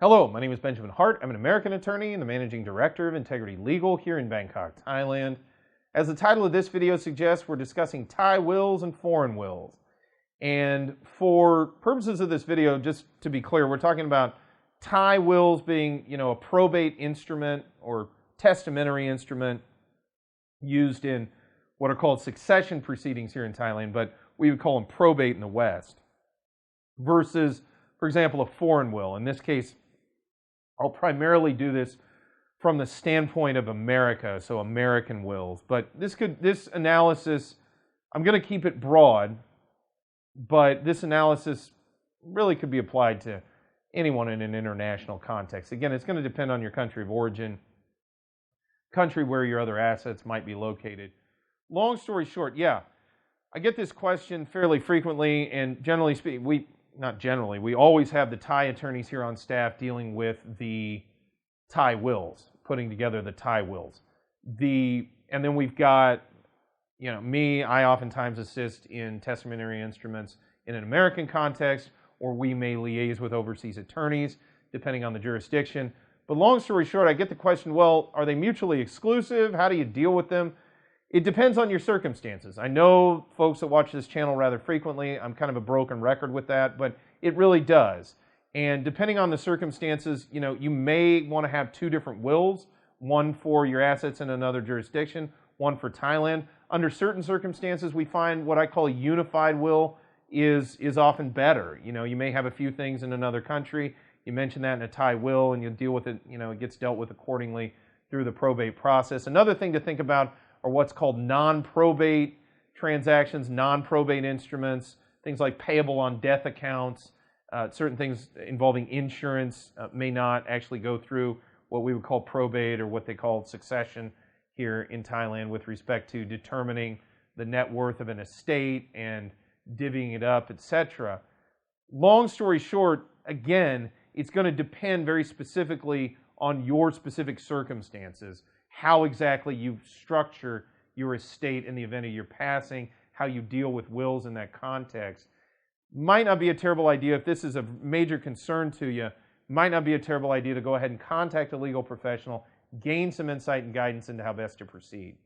Hello, my name is Benjamin Hart. I'm an American attorney and the Managing Director of Integrity Legal here in Bangkok, Thailand. As the title of this video suggests, we're discussing Thai wills and foreign wills. And for purposes of this video, just to be clear, we're talking about Thai wills being, a probate instrument or testamentary instrument used in what are called succession proceedings here in Thailand, but we would call them probate in the West, versus, for example, a foreign will. In this case, I'll primarily do this from the standpoint of America, so American wills. But this analysis, I'm going to keep it broad, but this analysis really could be applied to anyone in an international context. Again, it's going to depend on your country of origin, country where your other assets might be located. Long story short, I get this question fairly frequently, and generally speaking, we always have the Thai attorneys here on staff dealing with the Thai wills, putting together the Thai wills. And then we've got, me, I oftentimes assist in testamentary instruments in an American context, or we may liaise with overseas attorneys, depending on the jurisdiction. But long story short, I get the question, well, are they mutually exclusive? How do you deal with them? It depends on your circumstances. I know folks that watch this channel rather frequently, I'm kind of a broken record with that, but it really does. And depending on the circumstances, you may want to have two different wills, one for your assets in another jurisdiction, one for Thailand. Under certain circumstances, we find what I call a unified will is often better. You may have a few things in another country. You mention that in a Thai will, and you deal with it, it gets dealt with accordingly through the probate process. Another thing to think about are what's called non-probate transactions, non-probate instruments, things like payable on death accounts. Certain things involving insurance may not actually go through what we would call probate or what they call succession here in Thailand with respect to determining the net worth of an estate and divvying it up, etc. Long story short, again, it's going to depend very specifically on your specific circumstances, how exactly you structure your estate in the event of your passing, how you deal with wills in that context. Might not be a terrible idea if this is a major concern to you, might not be a terrible idea to go ahead and contact a legal professional, gain some insight and guidance into how best to proceed.